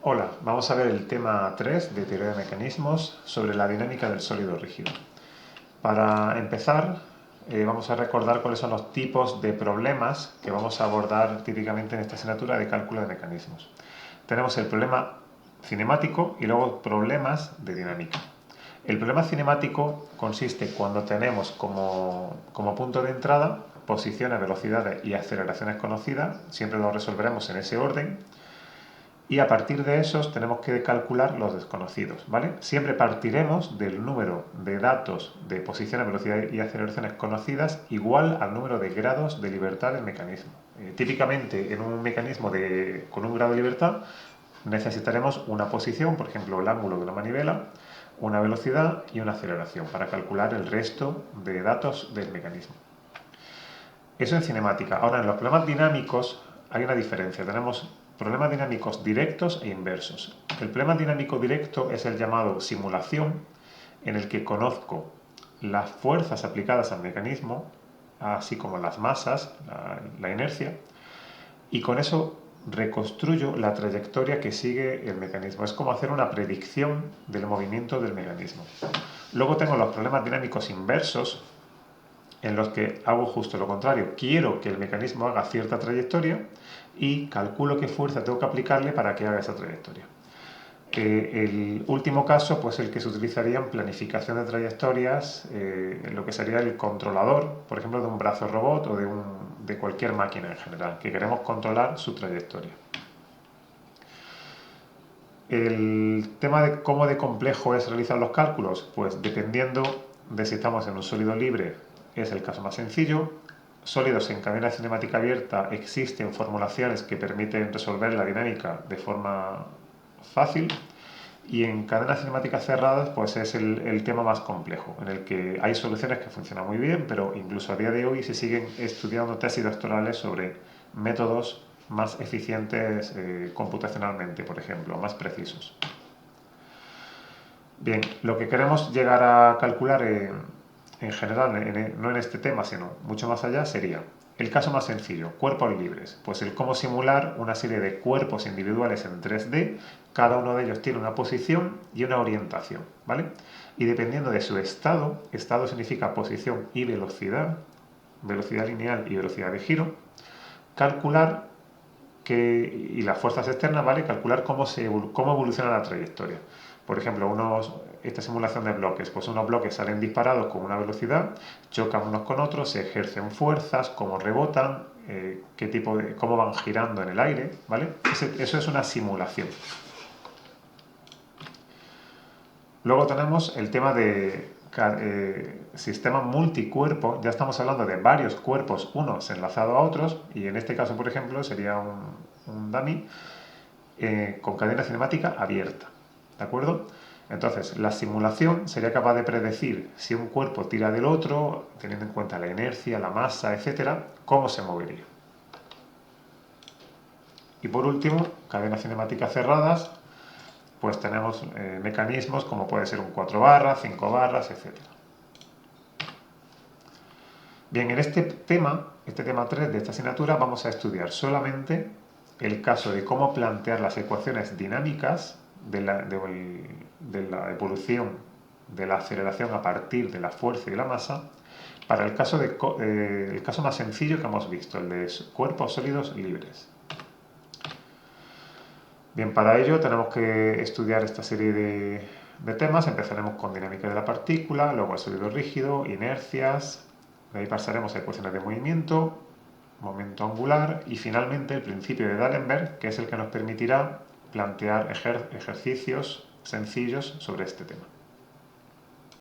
Hola, vamos a ver el tema 3 de teoría de mecanismos sobre la dinámica del sólido rígido. Para empezar, vamos a recordar cuáles son los tipos de problemas que vamos a abordar típicamente en esta asignatura de cálculo de mecanismos. Tenemos el problema cinemático y luego problemas de dinámica. El problema cinemático consiste cuando tenemos como punto de entrada posiciones, velocidades y aceleraciones conocidas, siempre lo resolveremos en ese orden, y a partir de esos tenemos que calcular los desconocidos, ¿vale? Siempre partiremos del número de datos de posiciones, velocidades y aceleraciones conocidas igual al número de grados de libertad del mecanismo. Típicamente en un mecanismo con un grado de libertad necesitaremos una posición, por ejemplo el ángulo de una manivela, una velocidad y una aceleración para calcular el resto de datos del mecanismo. Eso en cinemática. Ahora en los problemas dinámicos hay una diferencia. Tenemos problemas dinámicos directos e inversos. El problema dinámico directo es el llamado simulación, en el que conozco las fuerzas aplicadas al mecanismo, así como las masas, la inercia, y con eso reconstruyo la trayectoria que sigue el mecanismo. Es como hacer una predicción del movimiento del mecanismo. Luego tengo los problemas dinámicos inversos, en los que hago justo lo contrario. Quiero que el mecanismo haga cierta trayectoria y calculo qué fuerza tengo que aplicarle para que haga esa trayectoria. El último caso, pues el que se utilizaría en planificación de trayectorias, en lo que sería el controlador, por ejemplo, de un brazo robot o de cualquier máquina en general, que queremos controlar su trayectoria. El tema de cómo de complejo es realizar los cálculos, pues dependiendo de si estamos en un sólido libre, es el caso más sencillo. Sólidos en cadena cinemática abierta existen formulaciones que permiten resolver la dinámica de forma fácil, y en cadenas cinemáticas cerradas pues es el tema más complejo, en el que hay soluciones que funcionan muy bien, pero incluso a día de hoy se siguen estudiando tesis doctorales sobre métodos más eficientes computacionalmente, por ejemplo, más precisos. Bien, lo que queremos llegar a calcular en general, no en este tema, sino mucho más allá, sería el caso más sencillo, cuerpos libres. Pues el cómo simular una serie de cuerpos individuales en 3D, cada uno de ellos tiene una posición y una orientación, ¿vale? Y dependiendo de su estado, estado significa posición y velocidad lineal y velocidad de giro, calcular y las fuerzas externas, ¿vale? Calcular cómo evoluciona la trayectoria. Por ejemplo, esta simulación de bloques, pues unos bloques salen disparados con una velocidad, chocan unos con otros, se ejercen fuerzas, cómo rebotan, cómo van girando en el aire, ¿vale? Eso es una simulación. Luego tenemos el tema de sistema multicuerpo. Ya estamos hablando de varios cuerpos, unos enlazados a otros, y en este caso, por ejemplo, sería un dummy con cadena cinemática abierta, ¿de acuerdo? Entonces, la simulación sería capaz de predecir si un cuerpo tira del otro, teniendo en cuenta la inercia, la masa, etcétera, cómo se movería. Y por último, cadenas cinemáticas cerradas, pues tenemos mecanismos como puede ser un 4 barras, 5 barras, etc. Bien, en este tema 3 de esta asignatura, vamos a estudiar solamente el caso de cómo plantear las ecuaciones dinámicas de la evolución de la aceleración a partir de la fuerza y de la masa para el caso más sencillo que hemos visto, el de cuerpos sólidos libres. Bien, para ello tenemos que estudiar esta serie de temas. Empezaremos con dinámica de la partícula, luego el sólido rígido, inercias, de ahí pasaremos a ecuaciones de movimiento, momento angular y finalmente el principio de D'Alembert, que es el que nos permitirá plantear ejercicios sencillos sobre este tema.